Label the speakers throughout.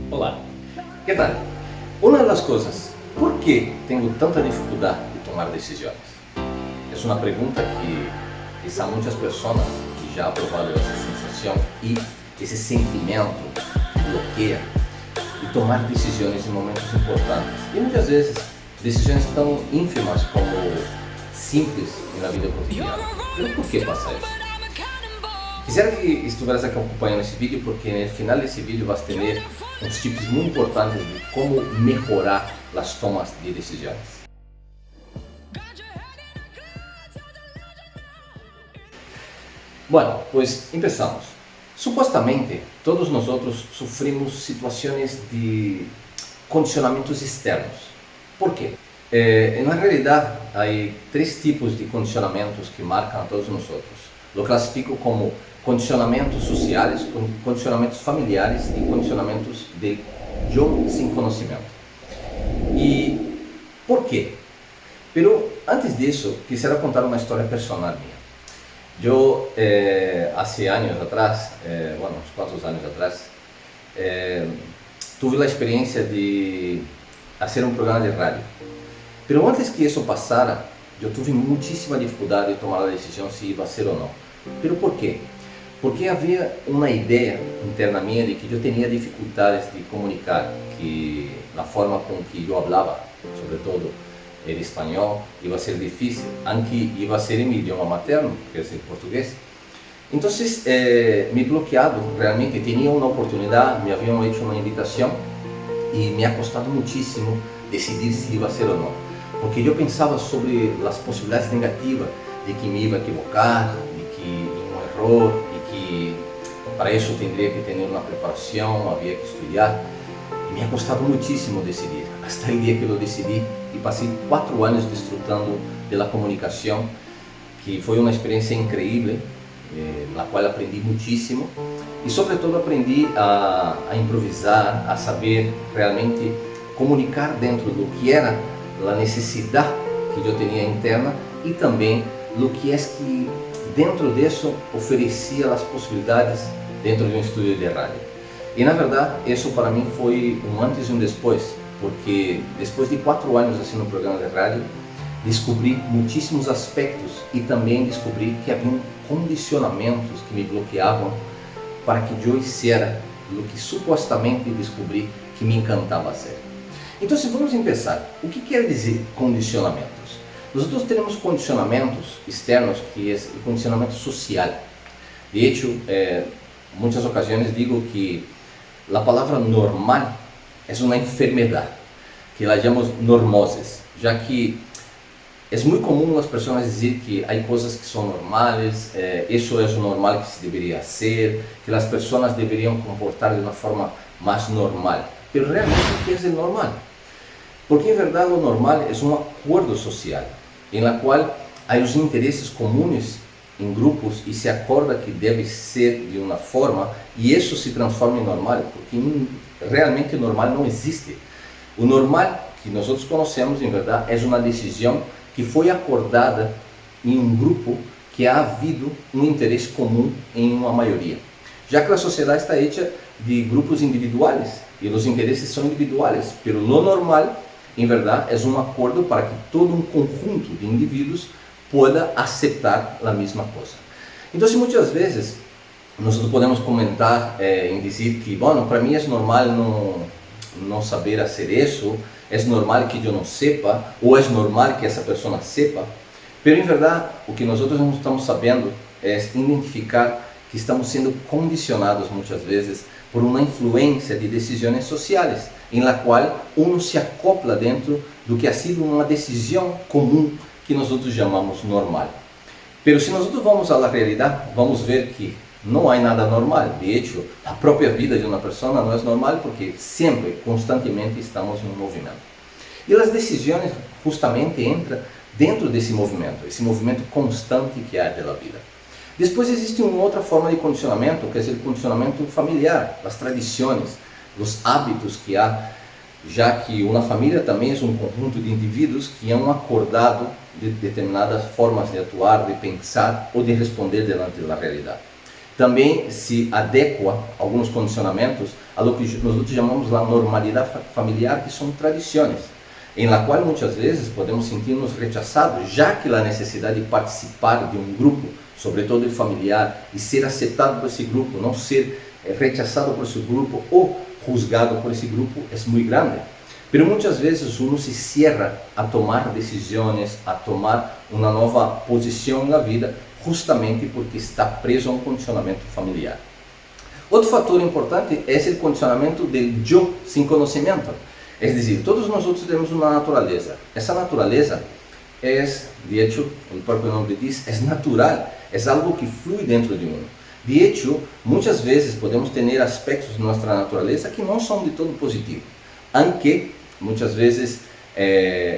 Speaker 1: Olá, ¿qué tal? Una de las cosas, ¿por qué tengo tanta dificultad de tomar decisiones? Es una pregunta que quizá muchas personas que ya han probado esa sensación y ese sentimiento que bloquea de tomar decisiones en momentos importantes. Y muchas veces decisiones tan ínfimas como simples en la vida cotidiana. Pero ¿por qué pasa eso? Quisiera que estuvieras acompanhando esse vídeo porque no final desse vídeo vas ter uns tips muito importantes de como melhorar as tomas de decisões. Bueno, pues empezamos. Supuestamente, todos nosotros sufrimos situaciones de condicionamientos externos. ¿Por qué? En la realidad hay tres tipos de condicionamientos que marcan a todos nosotros. Lo clasifico como condicionamentos sociais, condicionamentos familiares e condicionamentos de yo sem conhecimento. E por quê? Pero antes disso, quisiera contar uma história personal minha. Eu, hace anos atrás, bueno, uns quantos anos atrás, tuve a experiência de fazer um programa de rádio. Pero antes que isso passara, eu tive muitíssima dificuldade de tomar a decisão se ia ser ou não. Pero por quê? Porque havia uma ideia interna minha de que eu tinha dificuldades de comunicar, que a forma com que eu falava, sobretudo o espanhol, ia ser difícil, aunque ia ser em meu idioma materno, que é o português. Então, me bloqueado realmente, tinha uma oportunidade, me haviam feito uma invitação e me ha custado muitíssimo decidir se ia ser ou não, porque eu pensava sobre as possibilidades negativas de que me ia equivocar, de que um erro e que para isso teria que ter uma preparação, havia que estudar, e me ha custado muitíssimo decidir, até o dia que eu decidi e passei 4 anos desfrutando da comunicação, que foi uma experiência incrível, na qual aprendi muitíssimo e sobretudo aprendi a improvisar, a saber realmente comunicar dentro do que era a necessidade que eu tinha interna e também do que é que dentro disso oferecia as possibilidades dentro de um estúdio de rádio. E na verdade isso para mim foi um antes e um depois, porque depois de 4 anos assim no programa de rádio, descobri muitíssimos aspectos e também descobri que havia condicionamentos que me bloqueavam para que eu hiciera o que supostamente descobri que me encantava ser. Então, se vamos começar, o que quer dizer condicionamentos? Nós temos condicionamentos externos, que é o condicionamento social. De hecho, muitas ocasiões digo que a palavra normal é uma enfermidade, que la chamamos normoses, já que é muito comum as pessoas dizer que há coisas que são normais, isso é o normal que se deveria ser, que as pessoas deveriam comportar de uma forma mais normal. Mas realmente, o que é o normal? Porque em verdade o normal é um acordo social, em la qual há os interesses comuns em grupos e se acorda que deve ser de uma forma e isso se transforma em normal, porque realmente o normal não existe. O normal que nós conhecemos, em verdade, é uma decisão que foi acordada em um grupo que ha havido um interesse comum em uma maioria. Já que a sociedade está hecha de grupos individuais e os interesses são individuais, pero lo normal, em verdade, é um acordo para que todo um conjunto de indivíduos pueda aceitar a mesma coisa. Então, muitas vezes nós podemos comentar em dizer que, bom, para mim é normal não saber fazer isso, é normal que eu não sepa, ou é normal que essa pessoa sepa, mas em verdade o que nós não estamos sabendo é identificar que estamos sendo condicionados muitas vezes por uma influência de decisões sociais, em la qual uno se acopla dentro do que ha sido uma decisão comum que nós chamamos normal. Mas se nós vamos à realidade, vamos ver que não há nada normal. De hecho, a própria vida de uma pessoa não é normal porque sempre, constantemente, estamos em movimento. E as decisões justamente entram dentro desse movimento constante que há pela vida. Depois existe uma outra forma de condicionamento, que é o condicionamento familiar, as tradições, os hábitos que há, já que uma família também é um conjunto de indivíduos que é acordado de determinadas formas de atuar, de pensar ou de responder diante da realidade. também se adequa alguns condicionamentos a lo que nós chamamos la normalidade familiar, que são tradições, em la qual muitas vezes podemos sentir-nos rechazados, já que a necessidade de participar de um grupo, sobretudo familiar, e ser aceitado por esse grupo, não ser rechazado por esse grupo ou juzgado por esse grupo, é muito grande. Mas muitas vezes uno se cierra a tomar decisões, a tomar uma nova posição na vida, justamente porque está preso a um condicionamento familiar. Outro fator importante é o condicionamento do eu sem conhecimento. É dizer, todos nós temos uma natureza. Essa natureza é, de hecho, o próprio nome diz, é natural, é algo que flui dentro de uno. De hecho, muitas vezes podemos ter aspectos de nossa natureza que não são de todo positivos. Aunque, muitas vezes,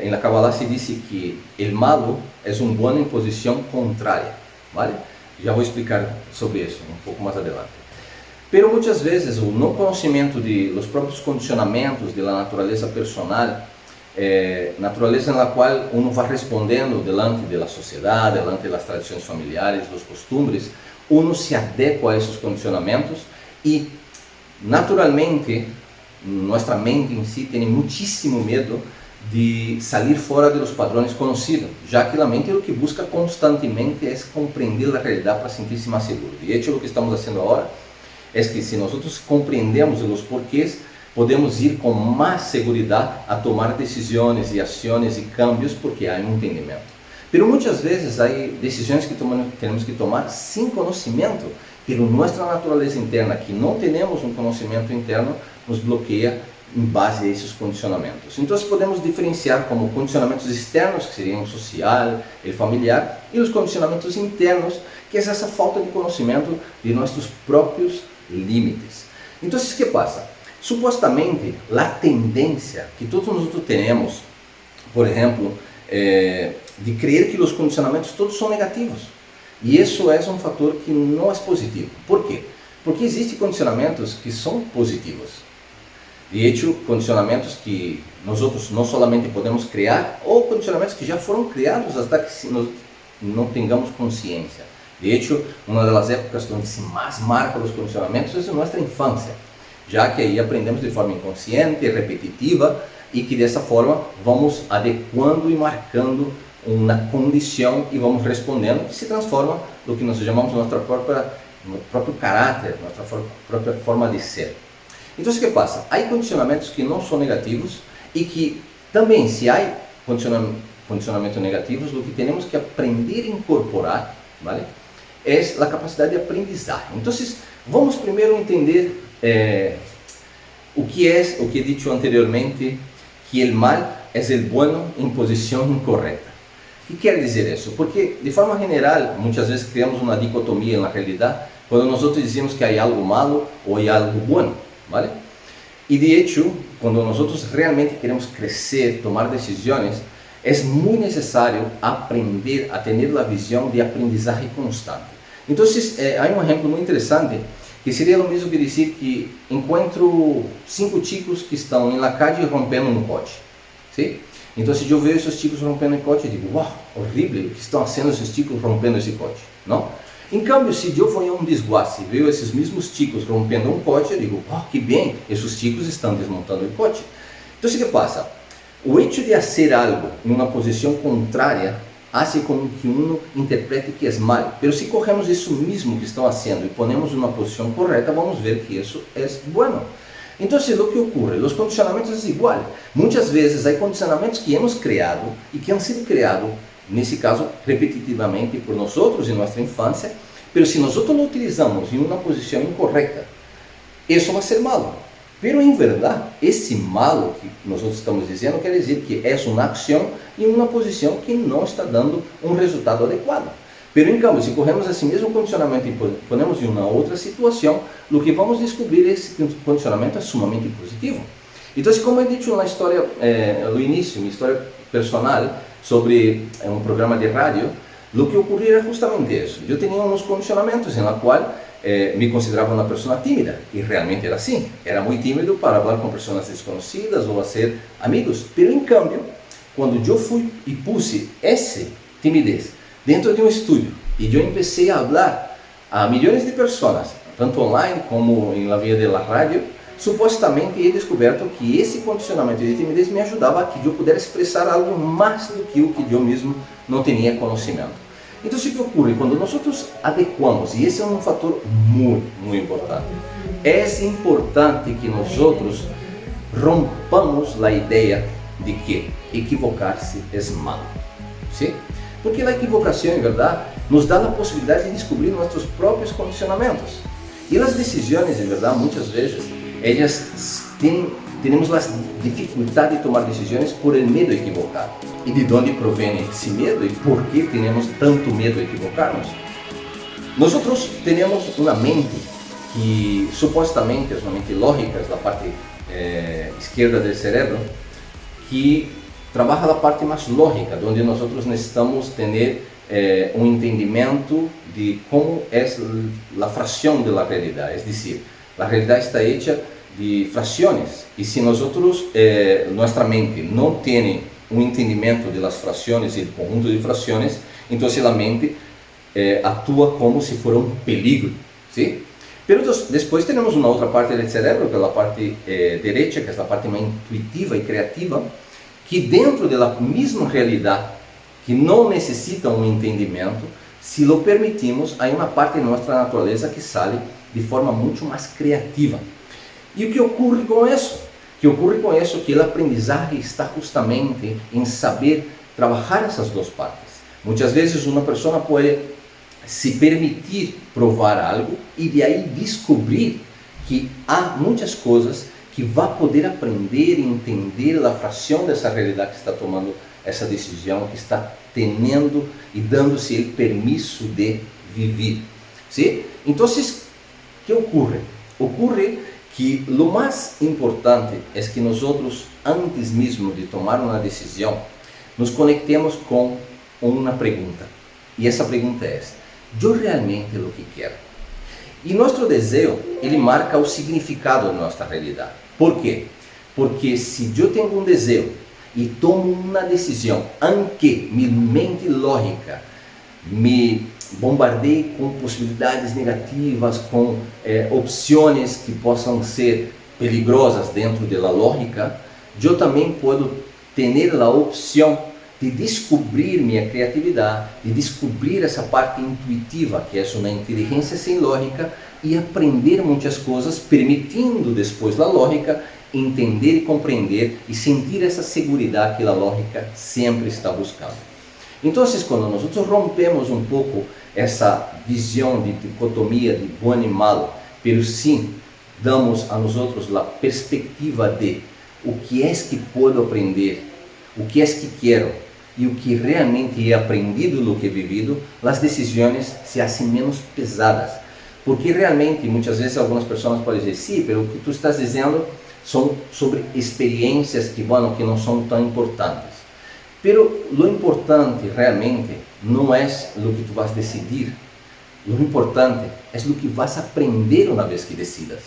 Speaker 1: na Kabbalah se diz que o malo é um bom em posição contrária. ¿Vale? Já vou explicar sobre isso um pouco mais adelante. Pero muitas vezes o não conhecimento de los próprios condicionamentos de la natureza personal, natureza na qual uno vai respondendo delante da sociedade, delante das tradições familiares, dos costumes, uno se adequa a esses condicionamentos e naturalmente nossa mente em si tem muitíssimo medo de sair fora dos padrões conhecidos, já que a mente o que busca constantemente é compreender a realidade para sentir-se mais seguro. De hecho, o que estamos fazendo agora é que se nós compreendemos os porquês, podemos ir com mais segurança a tomar decisões e ações e cambios porque há um entendimento. Mas muitas vezes há decisões que temos que tomar sem conhecimento, mas nossa natureza interna, que não temos um conhecimento interno, nos bloqueia em base a esses condicionamentos. Então podemos diferenciar como condicionamentos externos, que seriam o social, o familiar, e os condicionamentos internos, que é essa falta de conhecimento de nossos próprios limites. Então, o que passa? Supostamente, a tendência que todos nós temos, por exemplo, de crer que os condicionamentos todos são negativos. E isso é um fator que não é positivo. Por quê? Porque existem condicionamentos que são positivos. De hecho, condicionamentos que nós não solamente podemos criar, ou condicionamentos que já foram criados até que nós não tenhamos consciência. De hecho, uma das épocas onde se mais marca os condicionamentos é a nossa infância, já que aí aprendemos de forma inconsciente, repetitiva, e que dessa forma vamos adequando e marcando uma condição e vamos respondendo, que se transforma no que nós chamamos de nosso próprio caráter, nossa própria forma de ser. Então, o que passa? Há condicionamentos que não são negativos e que também, se há condicionamentos negativos, o que temos que aprender a incorporar, ¿vale? É a capacidade de aprendizagem. Então, vamos primeiro entender o que he dicho anteriormente, que o mal é o bueno em posição incorreta. O que quer dizer isso? Porque, de forma geral, muitas vezes criamos uma dicotomia na realidade, quando nós dizemos que há algo malo ou há algo bueno. ¿Vale? E de hecho, quando nós realmente queremos crescer, tomar decisões, é muito necessário aprender a ter a visão de aprendizagem constante. Então, há um exemplo muito interessante, que seria o mesmo que dizer que encontro 5 chicos que estão na calle rompendo um coche. ¿Sí? Então, se eu vejo esses chicos rompendo o coche, eu digo, uau, horrível, o que estão fazendo esses chicos rompendo esse coche? Não? Em cambio, se eu vou a um desguace e vejo esses mesmos chicos rompendo um coche, eu digo, oh, que bem, esses chicos estão desmontando o coche. Então, o que passa? O hecho de fazer algo em uma posição contrária faz com que uno interprete que é mal. Mas se corremos isso mesmo que estão fazendo e ponemos em uma posição correta, vamos ver que isso é bueno. Então, o que ocorre? Os condicionamentos é igual. Muitas vezes há condicionamentos que hemos criado e que han sido criados, nesse caso, repetitivamente por nós outros em nossa infância, mas se nós outros lo utilizamos em uma posição incorreta, isso vai ser malo. Pero em verdade, esse malo que nós estamos dizendo quer dizer que é uma ação em uma posição que não está dando um resultado adequado. Pero em cambio, se corremos esse mesmo condicionamento e ponemos em uma outra situação, o que vamos descobrir é que esse condicionamento é sumamente positivo. Então, como eu disse na história, no início, minha história personal, sobre um programa de rádio, o que ocorria era justamente isso. Eu tinha uns condicionamentos em qual me considerava uma pessoa tímida, e realmente era assim. Era muito tímido para falar com pessoas desconhecidas ou fazer amigos. Mas, em cambio, quando eu fui e puse essa timidez dentro de um estúdio e eu comecei a falar a milhões de pessoas, tanto online como em la via de la rádio, supostamente he descoberto que esse condicionamento de timidez me ajudava a que eu pudesse expressar algo mais do que o que eu mesmo não tinha conhecimento. Então, o que ocorre quando nós adequamos, e esse é um fator muito importante, é importante que nós rompamos a ideia de que equivocar-se é malo, ¿sí? Porque a equivocação, em verdade, nos dá a possibilidade de descobrir nossos próprios condicionamentos. E as decisões, em verdade, muitas vezes, temos a dificuldade de tomar decisões por el medo a equivocar. E de onde provém esse medo e por que temos tanto medo a equivocarmos? Nós temos uma mente que supostamente é uma mente lógica, é a parte esquerda do cérebro, que trabalha a parte mais lógica, onde nós necessitamos ter um entendimento de como é a fração da realidade, é decir, a realidade está hecha de frações, e se nós nossa mente não tem um entendimento das frações e do conjunto de frações, então a mente atua como se fosse um perigo, ¿sí? Mas depois temos uma outra parte do cérebro, que é a parte direita, que é a parte mais intuitiva e criativa, que dentro da mesma realidade, que não necessita um entendimento, se lo permitimos, há uma parte de nossa natureza que sai de forma muito mais criativa. E o que ocorre com isso? Que o aprendizagem está justamente em saber trabalhar essas duas partes. Muitas vezes uma pessoa pode se permitir provar algo e de aí descobrir que há muitas coisas que vai poder aprender e entender a fração dessa realidade que está tomando essa decisão, que está tendo e dando-se o permisso de viver. ¿Sí? Então, o que ocorre? Ocorre que o mais importante é que nós, antes mesmo de tomar uma decisão, nos conectemos com uma pergunta. E essa pergunta é: eu realmente o que quero? E nosso desejo, ele marca o significado da nossa realidade. Por quê? Porque se eu tenho um desejo e tomo uma decisão em que minha mente lógica me bombardeie com possibilidades negativas, com opções que possam ser peligrosas dentro da lógica, eu também posso ter a opção de descobrir minha criatividade, de descobrir essa parte intuitiva, que é uma inteligência sem lógica, e aprender muitas coisas, permitindo depois a lógica entender e compreender e sentir essa segurança que a lógica sempre está buscando. Então, quando nós rompemos um pouco essa visão de dicotomia de bom e malo, pero sim damos a nós a perspectiva de o que é que posso aprender, o que é que quero e o que realmente é aprendido do que é vivido, as decisões se fazem menos pesadas. Porque realmente, muitas vezes, algumas pessoas podem dizer: sim, pero o que tu estás dizendo são sobre experiências que não são tão importantes. Pero lo importante realmente não é o que tu vas decidir, lo importante é o que vas aprender uma vez que decidas.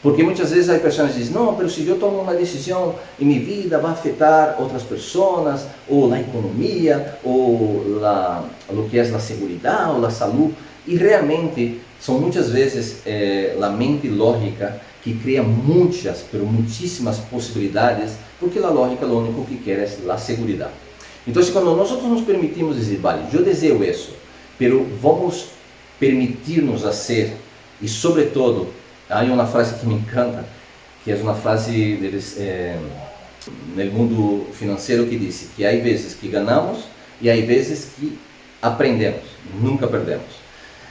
Speaker 1: Porque muitas vezes há pessoas que dizem: não, pero se eu tomo uma decisão em minha vida vai afetar outras pessoas, ou a economia, ou o que é a segurança, ou a saúde. E realmente são muitas vezes a mente lógica que cria muitíssimas possibilidades, porque a lógica o único que quer é a segurança. Então, quando nós nos permitimos dizer: vale, eu desejo isso, pero vamos permitir-nos a ser, e sobretudo, há uma frase que me encanta, que é uma frase no mundo financeiro que diz que há vezes que ganhamos e há vezes que aprendemos, nunca perdemos.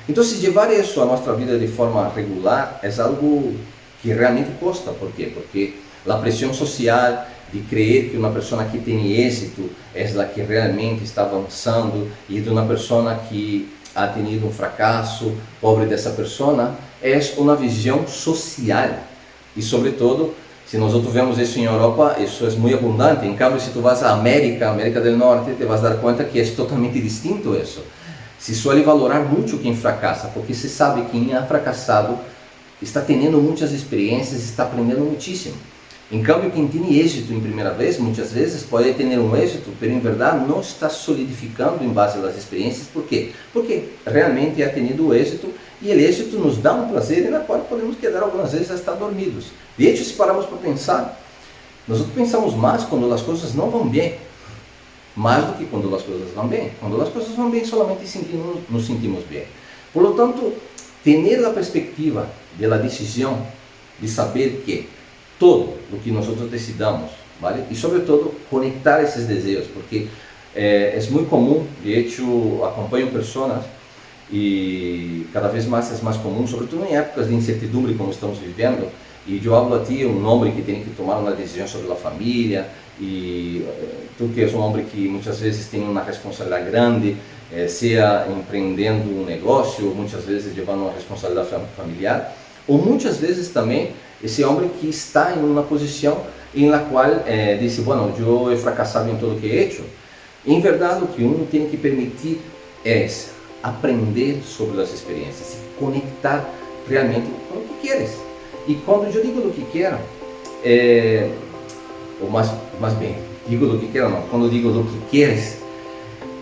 Speaker 1: Então, se levar isso à nossa vida de forma regular é algo que realmente custa. Por quê? Porque a pressão social de crer que uma pessoa que tem êxito é a que realmente está avançando, e de uma pessoa que ha tenido um fracasso, pobre dessa pessoa, é uma visão social. E, sobretudo, se nós vemos isso em Europa, isso é muito abundante. Em cambio, se tu vas à América do Norte, te vas dar conta que é totalmente distinto isso. Se suele valorar muito quem fracassa, porque se sabe que quem é fracassado está tendo muitas experiências, está aprendendo muitíssimo. Em cambio, quem tem êxito em primeira vez, muitas vezes pode ter um êxito, mas em verdade não está solidificando em base às experiências. Por quê? Porque realmente ha tenido êxito E o êxito nos dá um prazer e na qual podemos quedar algumas vezes até dormidos. De hecho, se paramos para pensar, nós pensamos mais quando as coisas não vão bem, mais do que quando as coisas vão bem. Quando as coisas vão bem, solamente nos sentimos bem. Por lo tanto, ter a perspectiva da decisão de saber que todo o que nós decidamos, vale? E sobretudo conectar esses desejos, porque é muito comum, de hecho acompanho pessoas e cada vez mais é mais comum, sobretudo em épocas de incertidumbre como estamos vivendo, e eu hablo a ti, um homem que tem que tomar uma decisão sobre a família, e tu que és um homem que muitas vezes tem uma responsabilidade grande, seja empreendendo um negócio, ou muitas vezes levando uma responsabilidade familiar, ou muitas vezes também esse homem que está em uma posição em la qual diz, bueno, eu he fracassado em tudo o que he hecho. Em verdade, o que uno tem que permitir é aprender sobre as experiências, se conectar realmente com o que queres. E quando eu digo do que quero, ou mais bem, digo do que quero não, quando digo do que queres,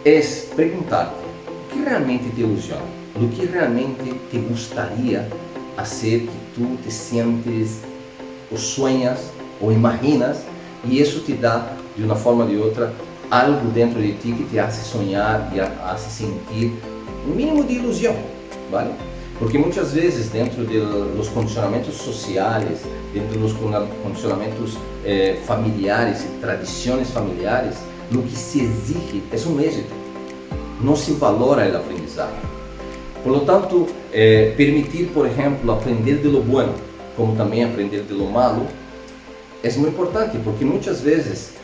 Speaker 1: é perguntar-te o que realmente te ilusiona, do que realmente te gostaria fazer, que tu te sientes, ou sonhas, ou imaginas, e isso te dá, de uma forma ou de outra, algo dentro de ti que te hace sonhar e hace sentir um mínimo de ilusão, vale? Porque muitas vezes dentro dos condicionamentos sociais, dentro dos condicionamentos familiares e tradições familiares, o que se exige é um êxito, não se valora o aprendizagem. Por lo tanto, permitir, por exemplo, aprender de lo bueno, como também aprender de lo malo, é muito importante, porque muitas vezes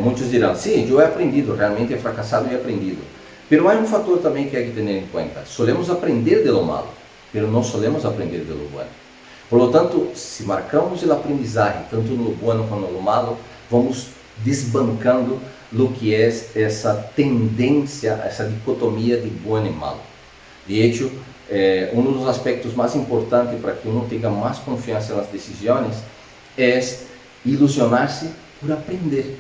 Speaker 1: muitos dirão, sim, eu he aprendido, realmente he fracassado e he aprendido. Mas há um fator também que há que ter em conta. Solemos aprender de lo malo, mas não solemos aprender de lo bueno. Por lo tanto, se marcamos o aprendizagem, tanto no bueno como no malo, vamos desbancando o que é essa tendência, essa dicotomia de bom e malo. De hecho, um dos aspectos mais importantes para que uno tenha mais confiança nas decisões é ilusionar-se por aprender.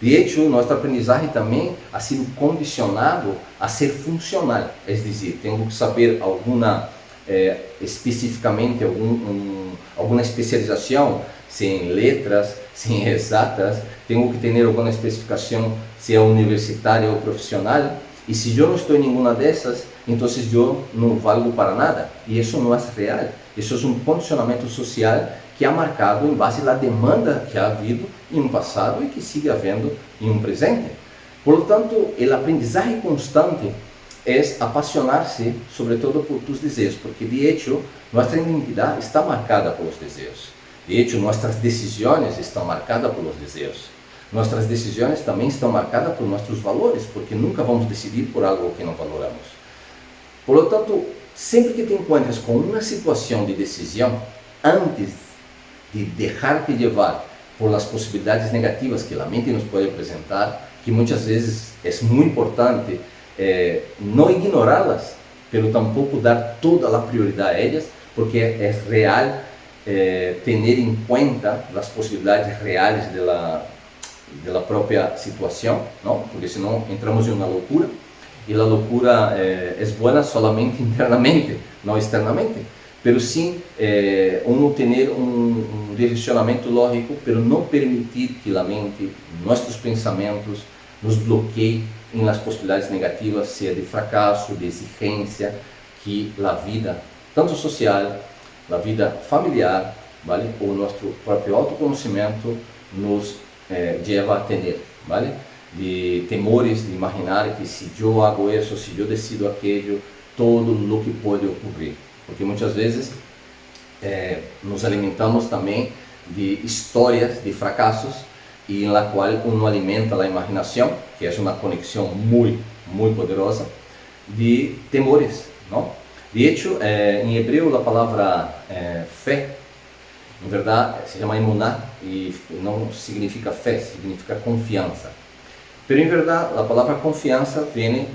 Speaker 1: De hecho, nossa aprendizagem também ha sido condicionado a ser funcional, é dizer, tenho que saber especificamente alguma especialização, se em letras, se em exatas, tenho que ter alguma especificação, se é universitária ou profissional, e se eu não estou em nenhuma dessas, então eu não valgo para nada, e isso não é real, isso é um condicionamento social que é marcado em base à demanda que ha havido em um passado e que sigue havendo em um presente. Por lo tanto, o aprendizagem constante é apaixonar-se, sobretudo, por tus desejos, porque, de hecho, nossa identidade está marcada pelos desejos. De hecho, nossas decisões estão marcadas pelos desejos. Nossas decisões também estão marcadas por nossos valores, porque nunca vamos decidir por algo que não valoramos. Por lo tanto, sempre que te encontres com uma situação de decisão, antes de deixar-te levar por as possibilidades negativas que a mente nos pode apresentar, que muitas vezes é muito importante não ignorá-las, pero tampouco dar toda a prioridade a elas, porque é real ter em conta as possibilidades reais da própria situação, não? Porque senão entramos em uma loucura, e a loucura é boa solamente internamente, não externamente. Pero sim, uno ter um direcionamento lógico, pero não permitir que a mente, nossos pensamentos, nos bloqueiem em las possibilidades negativas, seja de fracasso, de exigência, que a vida, tanto social, a vida familiar, vale? Ou nosso próprio autoconhecimento nos leva a ter, vale? De temores, de imaginar que se eu hago isso, se eu decido aquilo, todo o que pode ocorrer. Porque muitas vezes nos alimentamos também de histórias de fracassos e em la qual uno alimenta a imaginação, que é uma conexão muito poderosa, de temores, não? De hecho, em hebreu a palavra fé, em verdade, se chama emuná e não significa fé, significa confiança. Pero em verdade, a palavra confiança vem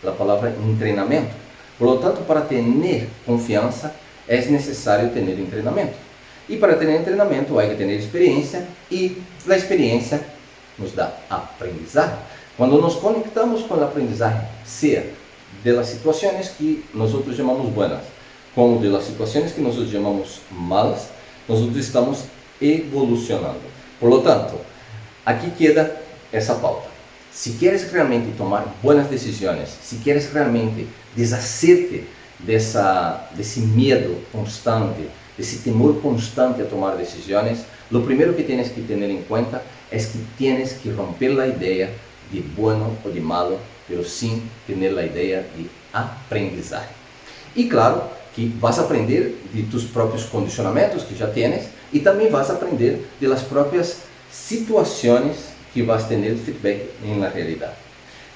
Speaker 1: da palavra treinamento. Por lo tanto, para ter confiança, é necessário ter treinamento. E para ter treinamento, há que ter experiência, e a experiência nos dá aprendizagem. Quando nos conectamos com a aprendizagem, seja de las situaciones que nosotros llamamos buenas, como de las situaciones que nosotros llamamos malas, nosotros estamos evolucionando. Por lo tanto, aquí queda essa pauta. Se queres realmente tomar buenas decisões, se queres realmente deshacerte desse medo constante, desse temor constante a tomar decisões, lo primero que tienes que tener en cuenta es que tienes que romper la idea de bueno o de malo, pero sin tener la idea de aprendizaje. Y claro que vas a aprender de tus propios condicionamientos que ya tienes y también vas a aprender de las propias situaciones que vas a tener feedback en la realidad.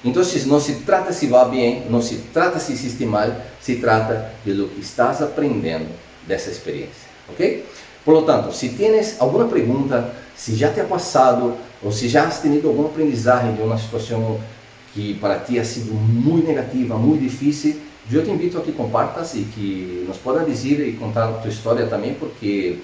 Speaker 1: Entonces no se trata si va bien, no se trata si hiciste mal, se trata de lo que estás aprendiendo de esa experiencia, ¿ok? Por lo tanto, si tienes alguna pregunta, si ya te ha pasado o si ya has tenido algún aprendizaje de una situación que para ti ha sido muy negativa, muy difícil, yo te invito a que compartas y que nos puedas decir y contar tu historia también, porque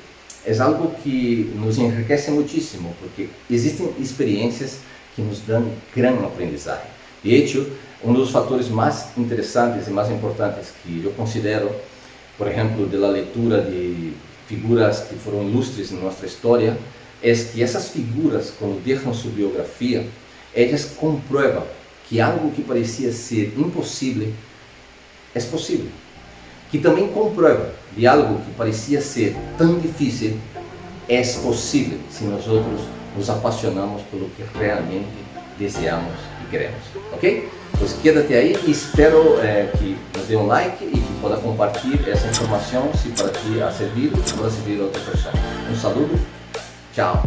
Speaker 1: es algo que nos enriquece muchísimo, porque existen experiencias que nos dan gran aprendizaje. De hecho, uno de los factores más interesantes y más importantes que yo considero, por ejemplo, de la lectura de figuras que fueron ilustres en nuestra historia, es que esas figuras, cuando dejan su biografía, ellas comprueban que algo que parecía ser imposible es posible. Que también comprueba de algo que parecía ser tan difícil es posible si nosotros nos apasionamos por lo que realmente deseamos y queremos. ¿Ok? Pues quédate ahí y espero que nos dé un like y que pueda compartir esa información si para ti ha servido y pueda servir a otra persona. Un saludo, chao.